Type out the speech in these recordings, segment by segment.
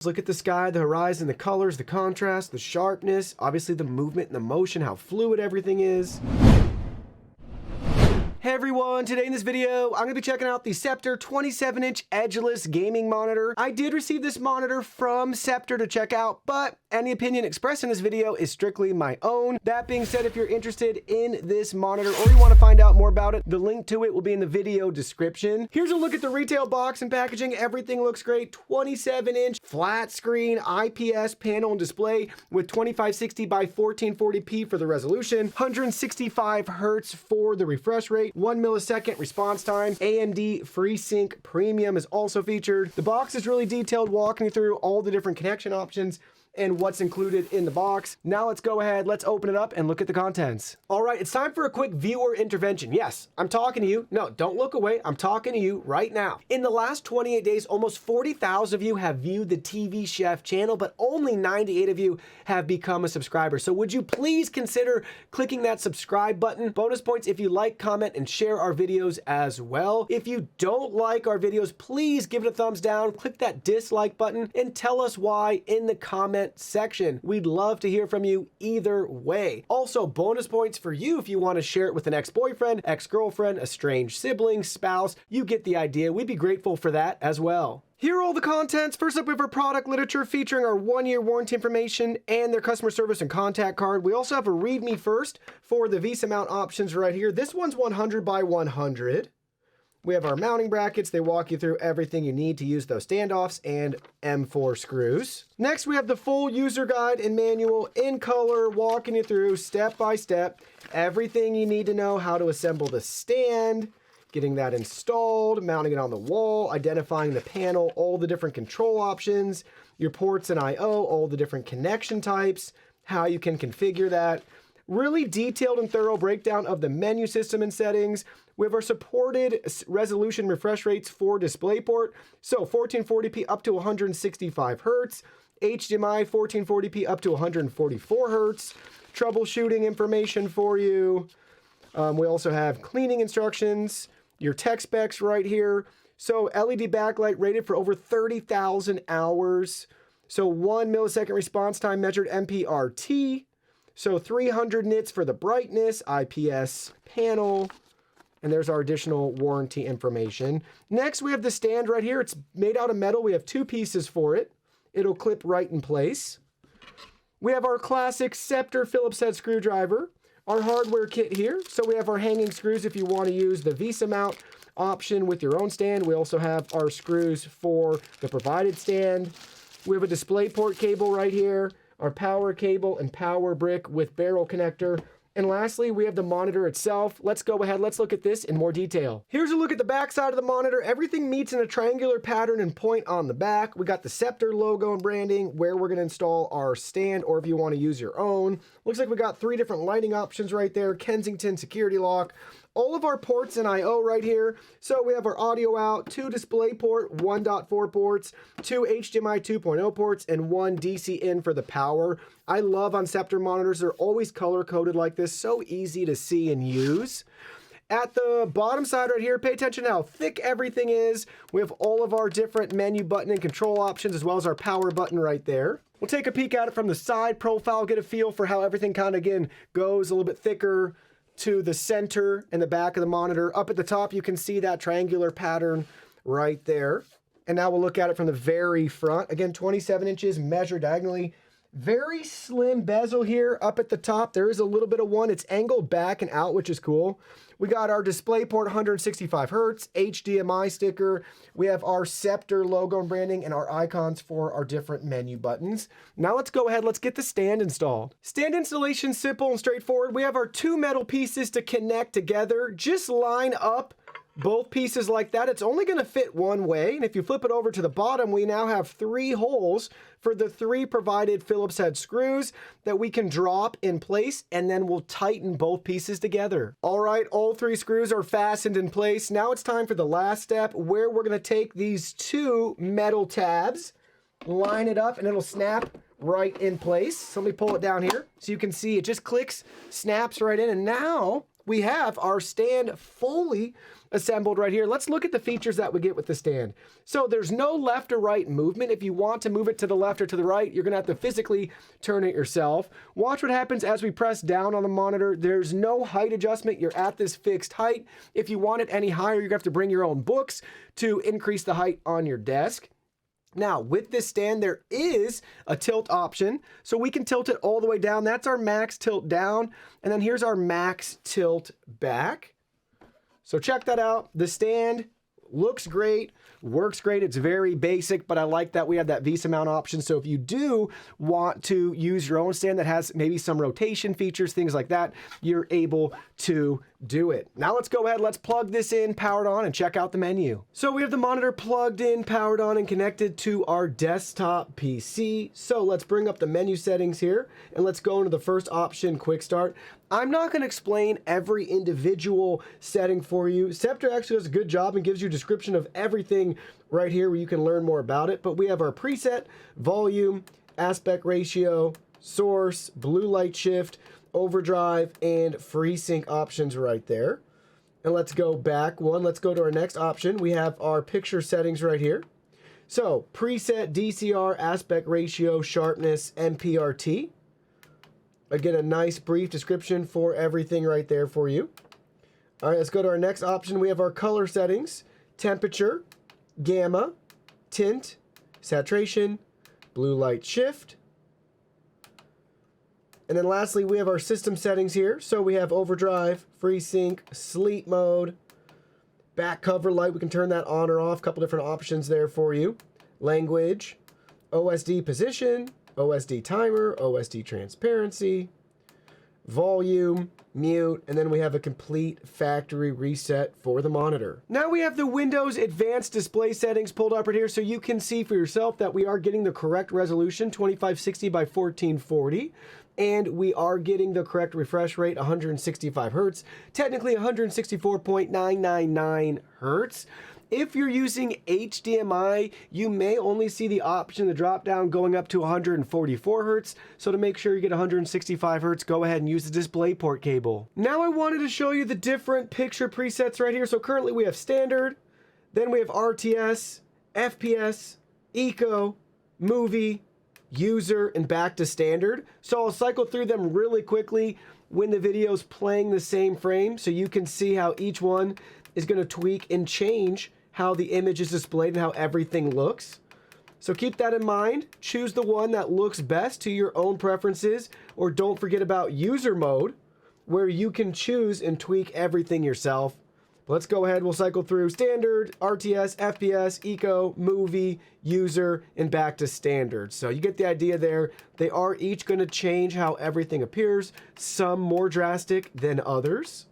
Look at the sky, the horizon, the colors, the contrast, the sharpness, obviously the movement and the motion, how fluid everything is. Hey everyone, today in this video, I'm going to be checking out the Sceptre 27-inch edgeless gaming monitor. I did receive this monitor from Sceptre to check out, but any opinion expressed in this video is strictly my own. That being said, if you're interested in this monitor or you want to find out more about it, the link to it will be in the video description. Here's a look at the retail box and packaging. Everything looks great. 27-inch flat screen IPS panel and display with 2560 by 1440p for the resolution, 165 hertz for the refresh rate, 1 millisecond response time. AMD FreeSync Premium is also featured. The box is really detailed, walking you through all the different connection options and what's included in the box. Now let's go ahead, let's open it up and look at the contents. All right, it's time for a quick viewer intervention. Yes, I'm talking to you. No, don't look away. I'm talking to you right now. In the last 28 days, almost 40,000 of you have viewed the TV Chef channel, but only 98 of you have become a subscriber. So would you please consider clicking that subscribe button? Bonus points if you like, comment, and share our videos as well. If you don't like our videos, please give it a thumbs down, click that dislike button, and tell us why in the comment section. We'd love to hear from you either way. Also, bonus points for you if you want to share it with an ex-boyfriend, ex-girlfriend, estranged sibling, spouse. You get the idea. We'd be grateful for that as well. Here are all the contents. First up, we have our product literature featuring our 1-year warranty information and their customer service and contact card. We also have a read me first for the Visa mount options right here. This one's 100 by 100. We have our mounting brackets. They walk you through everything you need to use those standoffs and M4 screws. Next, we have the full user guide and manual in color, walking you through step by step everything you need to know how to assemble the stand, getting that installed, mounting it on the wall, identifying the panel, all the different control options, your ports and I/O, all the different connection types, how you can configure that. Really detailed and thorough breakdown of the menu system and settings. We have our supported resolution refresh rates for DisplayPort. So 1440p up to 165 hertz, HDMI 1440p up to 144 hertz, troubleshooting information for you. We also have cleaning instructions, your tech specs right here. So LED backlight rated for over 30,000 hours. So 1 millisecond response time measured MPRT. So 300 nits for the brightness, IPS panel, and there's our additional warranty information. Next, we have the stand right here. It's made out of metal. We have 2 pieces for it. It'll clip right in place. We have our classic Sceptre Phillips head screwdriver, our hardware kit here. So we have our hanging screws if you want to use the Visa mount option with your own stand. We also have our screws for the provided stand. We have a DisplayPort cable right here, our power cable and power brick with barrel connector. And lastly, we have the monitor itself. Let's go ahead, let's look at this in more detail. Here's a look at the back side of the monitor. Everything meets in a triangular pattern and point on the back. We got the Sceptre logo and branding, where we're gonna install our stand, or if you wanna use your own. Looks like we got 3 different lighting options right there. Kensington security lock. All of our ports and I/O right here. So we have our audio out, 2 DisplayPort 1.4 ports, 2 HDMI 2.0 ports, and 1 DC in for the power. I love on Sceptre monitors, they're always color-coded like this, so easy to see and use. At the bottom side right here, pay attention to how thick everything is. We have all of our different menu button and control options, as well as our power button right there. We'll take a peek at it from the side profile, get a feel for how everything kind of, again, goes a little bit thicker to the center and the back of the monitor. Up at the top, you can see that triangular pattern right there. And now we'll look at it from the very front. Again, 27 inches measured diagonally. Very slim bezel here up at the top. There is a little bit of one. It's angled back and out, which is cool. We got our DisplayPort 165 hertz, HDMI sticker. We have our Sceptre logo and branding and our icons for our different menu buttons. Now let's go ahead, let's get the stand installed. Stand installation simple and straightforward. We have our 2 metal pieces to connect together. Just line up both pieces like that. It's only going to fit one way. And if you flip it over to the bottom, we now have 3 holes for the 3 provided Phillips head screws that we can drop in place, and then we'll tighten both pieces together. All right, all 3 screws are fastened in place. Now it's time for the last step, where we're going to take these 2 metal tabs, line it up, and it'll snap right in place. So let me pull it down here so you can see it just clicks, snaps right in, and now we have our stand fully assembled right here. Let's look at the features that we get with the stand. So there's no left or right movement. If you want to move it to the left or to the right, you're gonna have to physically turn it yourself. Watch what happens as we press down on the monitor. There's no height adjustment. You're at this fixed height. If you want it any higher, you're gonna have to bring your own books to increase the height on your desk. Now, with this stand, there is a tilt option, so we can tilt it all the way down. That's our max tilt down, and then here's our max tilt back. So check that out. The stand looks great, works great. It's very basic, but I like that we have that VESA mount option. So if you do want to use your own stand that has maybe some rotation features, things like that, you're able to do it. Now let's go ahead, let's plug this in, powered on, and check out the menu. So we have the monitor plugged in, powered on, and connected to our desktop PC. So let's bring up the menu settings here, and let's go into the first option, Quick Start. I'm not going to explain every individual setting for you. Sceptre actually does a good job and gives you a description of everything right here where you can learn more about it. But we have our preset, volume, aspect ratio, source, blue light shift, overdrive, and FreeSync options right there. And let's go back one. Let's go to our next option. We have our picture settings right here. So preset, DCR, aspect ratio, sharpness, MPRT. Again, a nice brief description for everything right there for you. All right, let's go to our next option. We have our color settings, temperature, gamma, tint, saturation, blue light shift. And then lastly, we have our system settings here. So we have overdrive, FreeSync, sleep mode, back cover light. We can turn that on or off. A couple different options there for you. Language, OSD position, OSD timer, OSD transparency, volume, mute, and then we have a complete factory reset for the monitor. Now we have the Windows Advanced Display settings pulled up right here so you can see for yourself that we are getting the correct resolution, 2560 by 1440. And we are getting the correct refresh rate, 165 hertz, technically 164.999 hertz. If you're using HDMI, you may only see the option, the drop down going up to 144 hertz. So to make sure you get 165 hertz, go ahead and use the DisplayPort cable. Now I wanted to show you the different picture presets right here. So currently we have standard, then we have RTS, FPS, Eco, Movie, User, and back to standard. So I'll cycle through them really quickly when the video's playing the same frame so you can see how each one is going to tweak and change how the image is displayed and how everything looks. So keep that in mind. Choose the one that looks best to your own preferences, or don't forget about user mode, where you can choose and tweak everything yourself. Let's go ahead, we'll cycle through standard, RTS, FPS, Eco, Movie, User, and back to standard. So you get the idea there. They are each going to change how everything appears, some more drastic than others.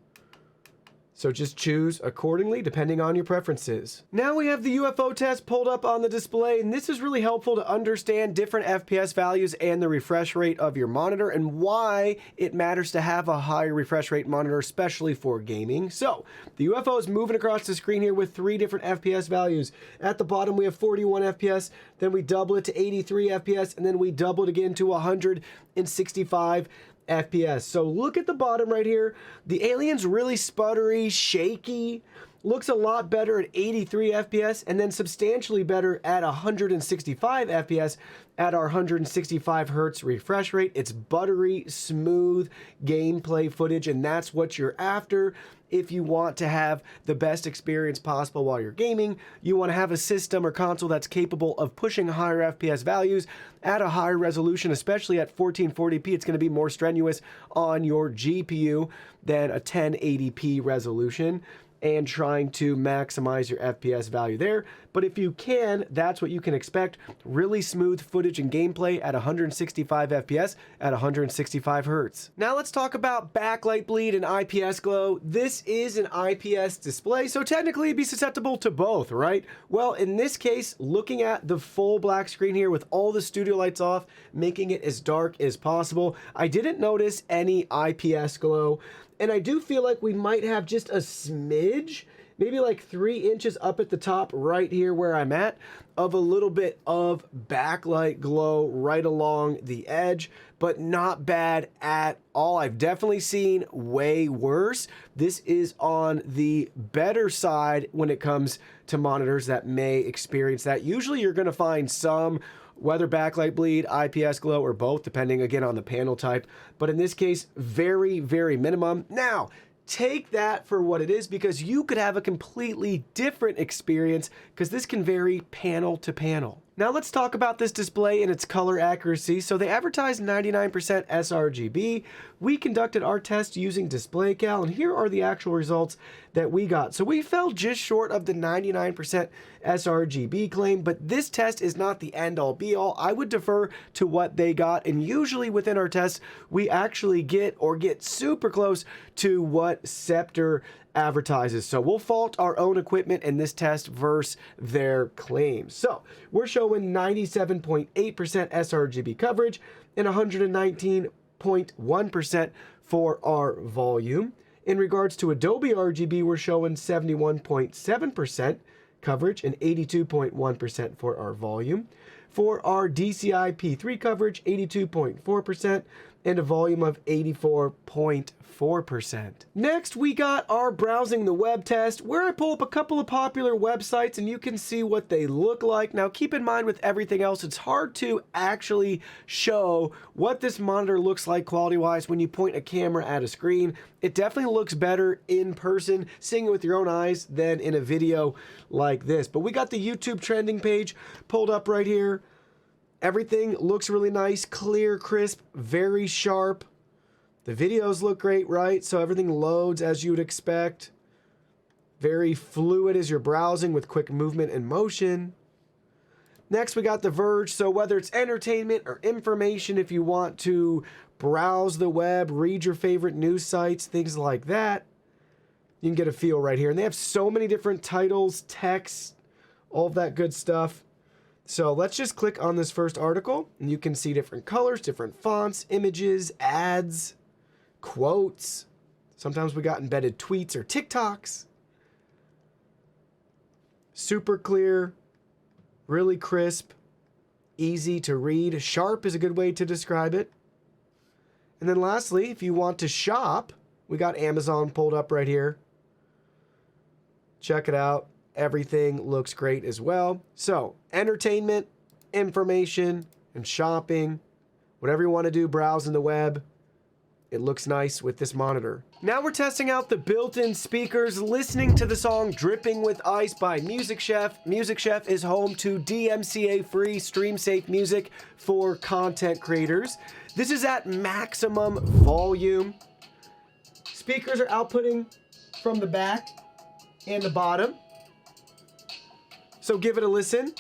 So just choose accordingly depending on your preferences. Now we have the UFO test pulled up on the display, and this is really helpful to understand different FPS values and the refresh rate of your monitor and why it matters to have a higher refresh rate monitor, especially for gaming. So the UFO is moving across the screen here with 3 different FPS values. At the bottom we have 41 FPS, then we double it to 83 FPS, and then we double it again to 165 FPS. So look at the bottom right here. The alien's really sputtery, shaky, looks a lot better at 83 FPS, and then substantially better at 165 FPS at our 165 hertz refresh rate. It's buttery, smooth gameplay footage, and that's what you're after. If you want to have the best experience possible while you're gaming, you want to have a system or console that's capable of pushing higher FPS values at a higher resolution, especially at 1440p. It's going to be more strenuous on your GPU than a 1080p resolution, and trying to maximize your FPS value there. But if you can, that's what you can expect. Really smooth footage and gameplay at 165 FPS at 165 hertz. Now let's talk about backlight bleed and IPS glow. This is an IPS display, so technically it'd be susceptible to both, right? Well, in this case, looking at the full black screen here with all the studio lights off, making it as dark as possible, I didn't notice any IPS glow. And I do feel like we might have just a smidge maybe like 3 inches up at the top right here where I'm at, of a little bit of backlight glow right along the edge, but not bad at all. I've definitely seen way worse. This is on the better side when it comes to monitors that may experience that. Usually you're going to find some whether backlight bleed, IPS glow, or both, depending again on the panel type. But in this case, very, very minimum. Now, take that for what it is, because you could have a completely different experience, because this can vary panel to panel. Now let's talk about this display and its color accuracy. So they advertised 99% sRGB. We conducted our test using DisplayCal, and here are the actual results that we got. So we fell just short of the 99% sRGB claim, but this test is not the end-all be-all. I would defer to what they got, and usually within our tests, we actually get super close to what Sceptre advertises. So we'll fault our own equipment in this test versus their claims. So we're showing 97.8% sRGB coverage and 119.1% for our volume. In regards to Adobe RGB, we're showing 71.7% coverage and 82.1% for our volume. For our DCI P3 coverage, 82.4% and a volume of 84.4%. Next, we got our browsing the web test, where I pull up a couple of popular websites and you can see what they look like. Now, keep in mind with everything else, it's hard to actually show what this monitor looks like quality-wise when you point a camera at a screen. It definitely looks better in person, seeing it with your own eyes, than in a video like this. But we got the YouTube trending page pulled up right here. Everything looks really nice, clear, crisp, very sharp. The videos look great, right? So everything loads as you would expect. Very fluid as you're browsing with quick movement and motion. Next, we got The Verge. So whether it's entertainment or information, if you want to browse the web, read your favorite news sites, things like that, you can get a feel right here. And they have so many different titles, texts, all of that good stuff. So let's just click on this first article, and you can see different colors, different fonts, images, ads, quotes. Sometimes we got embedded tweets or TikToks. Super clear, really crisp, easy to read. Sharp is a good way to describe it. And then lastly, if you want to shop, we got Amazon pulled up right here. Check it out. Everything looks great as well. So entertainment, information, and shopping, whatever you want to do, browsing the web, it looks nice with this monitor. Now we're testing out the built-in speakers, listening to the song Dripping with Ice by Music Chef. Music Chef is home to DMCA-free stream-safe music for content creators. This is at maximum volume. Speakers are outputting from the back and the bottom. So give it a listen.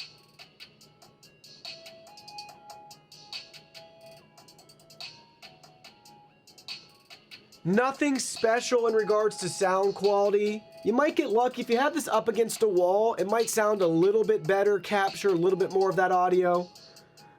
Nothing special in regards to sound quality. You might get lucky if you have this up against a wall. It might sound a little bit better, capture a little bit more of that audio.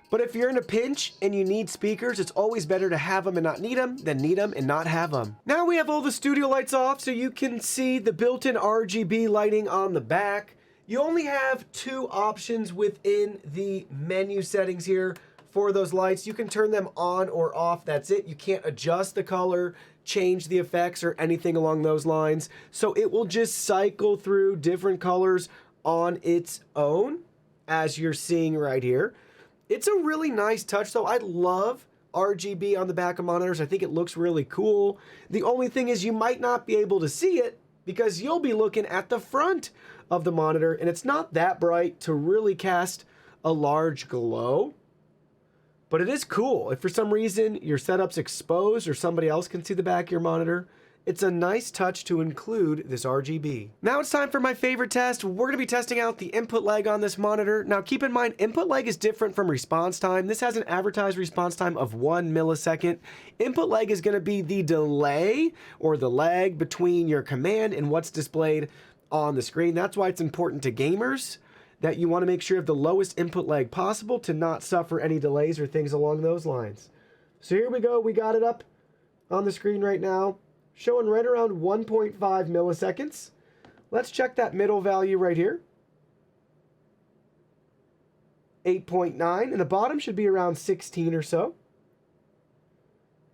But if you're in a pinch and you need speakers, it's always better to have them and not need them than need them and not have them. Now we have all the studio lights off so you can see the built-in RGB lighting on the back. You only have 2 options within the menu settings here for those lights. You can turn them on or off, that's it. You can't adjust the color, change the effects, or anything along those lines. So it will just cycle through different colors on its own, as you're seeing right here. It's a really nice touch though. I love RGB on the back of monitors. I think it looks really cool. The only thing is you might not be able to see it because you'll be looking at the front of the monitor, and it's not that bright to really cast a large glow. But it is cool. If for some reason your setup's exposed or somebody else can see the back of your monitor, it's a nice touch to include this RGB. Now it's time for my favorite test. We're going to be testing out the input lag on this monitor. Now keep in mind, input lag is different from response time. This has an advertised response time of 1 millisecond. Input lag is going to be the delay or the lag between your command and what's displayed on the screen. That's why it's important to gamers that you want to make sure you have the lowest input lag possible to not suffer any delays or things along those lines. So here we go. We got it up on the screen right now, showing right around 1.5 milliseconds. Let's check that middle value right here. 8.9, and the bottom should be around 16 or so.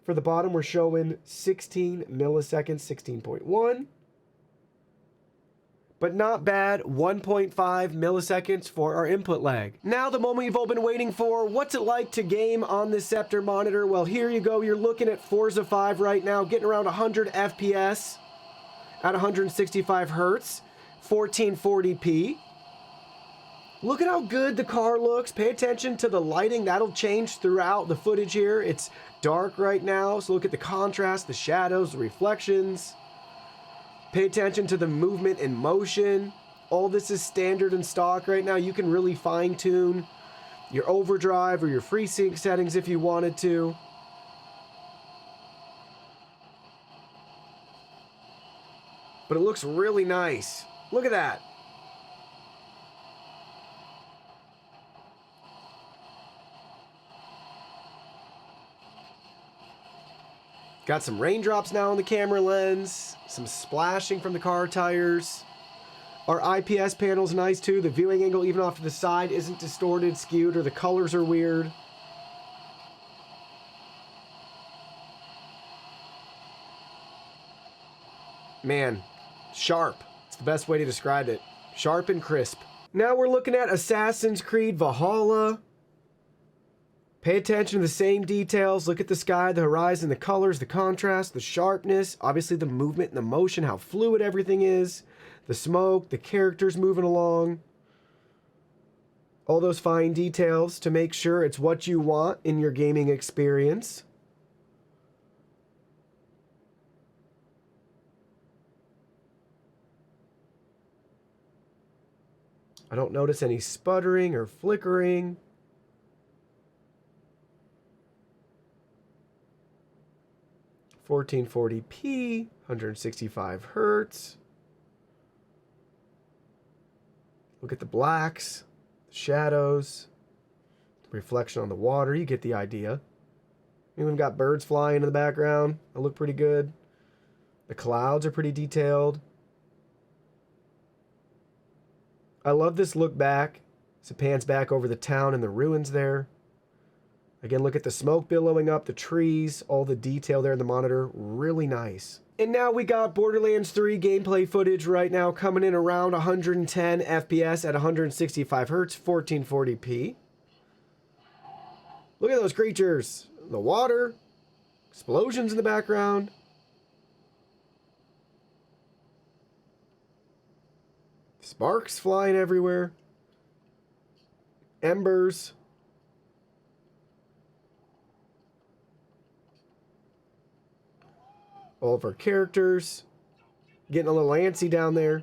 For the bottom, we're showing 16 milliseconds, 16.1. But not bad, 1.5 milliseconds for our input lag. Now the moment you've all been waiting for, what's it like to game on this Sceptre monitor? Well, here you go, you're looking at Forza 5 right now, getting around 100 FPS at 165 Hertz, 1440p. Look at how good the car looks. Pay attention to the lighting. That'll change throughout the footage here. It's dark right now, so look at the contrast, the shadows, the reflections. Pay attention to the movement and motion. All this is standard and stock right now. You can really fine-tune your overdrive or your FreeSync settings if you wanted to. But it looks really nice. Look at that. Got some raindrops now on the camera lens, some splashing from the car tires. Our IPS panel's nice too. The viewing angle, even off to the side, isn't distorted, skewed, or the colors are weird. Man, sharp. It's the best way to describe it. Sharp and crisp. Now we're looking at Assassin's Creed Valhalla. Pay attention to the same details. Look at the sky, the horizon, the colors, the contrast, the sharpness, obviously the movement and the motion, how fluid everything is, the smoke, the characters moving along. All those fine details to make sure it's what you want in your gaming experience. I don't notice any sputtering or flickering. (1440p), 165 Hertz. Look at the blacks, the shadows, the reflection on the water. You get the idea. Even got birds flying in the background. They look pretty good. The clouds are pretty detailed. I love this look back. So it pans back over the town and the ruins there. Again, look at the smoke billowing up, the trees, all the detail there in the monitor. Really nice. And now we got Borderlands 3 gameplay footage right now coming in around 110 FPS at 165 Hertz, 1440p. Look at those creatures. The water, explosions in the background. Sparks flying everywhere. Embers. All of our characters. Getting a little antsy down there.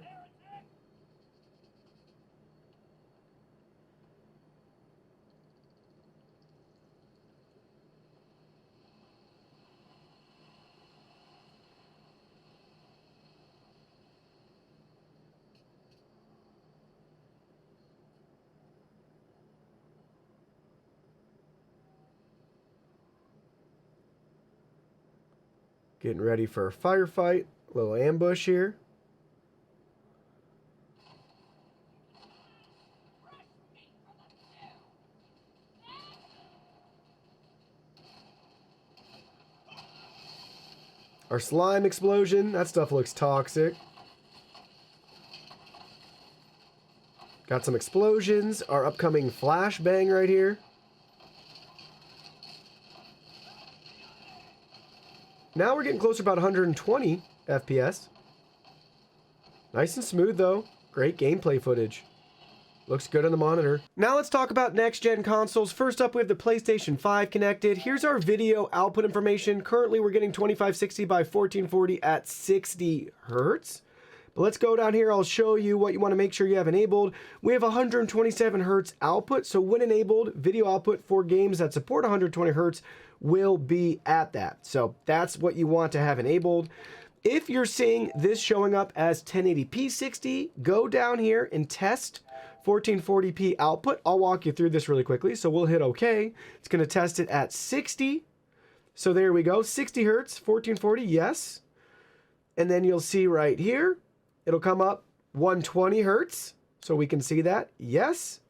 Getting ready for a firefight. A little ambush here. Our slime explosion. That stuff looks toxic. Got some explosions. Our upcoming flashbang right here. Now we're getting closer to about 120 FPS. Nice and smooth though. Great gameplay footage. Looks good on the monitor. Now let's talk about next-gen consoles. First up, we have the PlayStation 5 connected. Here's our video output information. Currently, we're getting 2560 by 1440 at 60 Hertz. But let's go down here. I'll show you what you want to make sure you have enabled. We have 127 Hertz output. So when enabled, video output for games that support 120 Hertz will be at that. So that's what you want to have enabled. If you're seeing this showing up as 1080p 60, go down here and test 1440p output. I'll walk you through this really quickly. So we'll hit OK. It's going to test it at 60. So there we go. 60 Hertz, 1440, yes. And then you'll see right here, it'll come up 120 hertz, so we can see that, yes.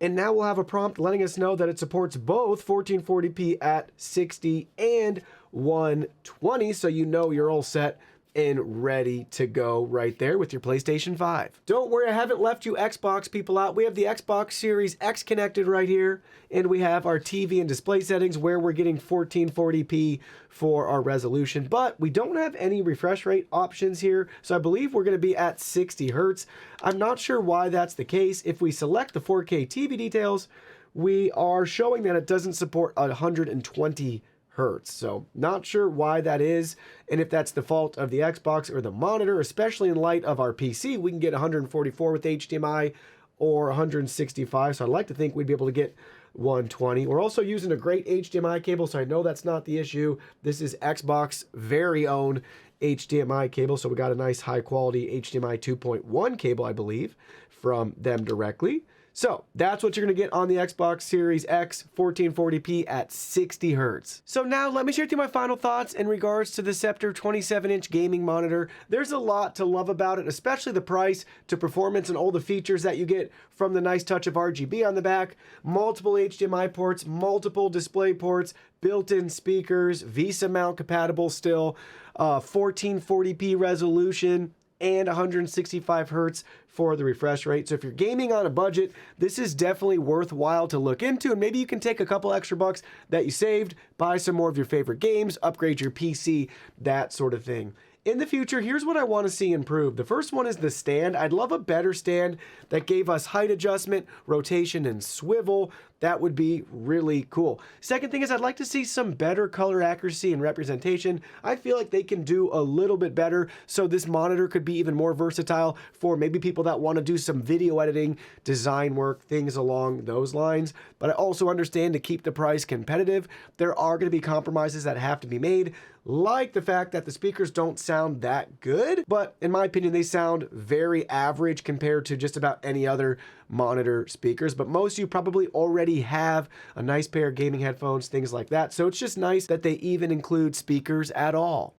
And now we'll have a prompt letting us know that it supports both 1440p at 60 and 120, so you know you're all set and ready to go right there with your PlayStation 5. Don't worry, I haven't left you Xbox people out. We have the Xbox Series X connected right here, and we have our TV and display settings where we're getting 1440p for our resolution, but we don't have any refresh rate options here, so I believe we're going to be at 60 hertz. I'm not sure why that's the case. If we select the 4K TV details, we are showing that it doesn't support 120 hertz. So not sure why that is, and if that's the fault of the Xbox or the monitor, especially in light of our PC. We can get 144 with HDMI or 165, so I'd like to think we'd be able to get 120. We're also using a great HDMI cable, so I know that's not the issue. This is Xbox very own HDMI cable, so we got a nice high quality HDMI 2.1 cable, I believe, from them directly. So that's what you're going to get on the Xbox Series X, 1440p at 60 hertz. So now let me share with you my final thoughts in regards to the Sceptre 27-inch gaming monitor. There's a lot to love about it, especially the price to performance and all the features that you get from the nice touch of RGB on the back, multiple HDMI ports, multiple display ports, built-in speakers, VESA mount compatible still, 1440p resolution, and 165 hertz for the refresh rate. So if you're gaming on a budget, this is definitely worthwhile to look into, and maybe you can take a couple extra bucks that you saved, buy some more of your favorite games, upgrade your PC, that sort of thing. In the future, here's what I want to see improved. The first one is the stand. I'd love a better stand that gave us height adjustment, rotation, and swivel. That would be really cool. Second thing is I'd like to see some better color accuracy and representation. I feel like they can do a little bit better, so this monitor could be even more versatile for maybe people that want to do some video editing, design work, things along those lines. But I also understand to keep the price competitive, there are going to be compromises that have to be made, like the fact that the speakers don't sound that good, but in my opinion, they sound very average compared to just about any other monitor speakers. But most of you probably already have a nice pair of gaming headphones, things like that. So it's just nice that they even include speakers at all.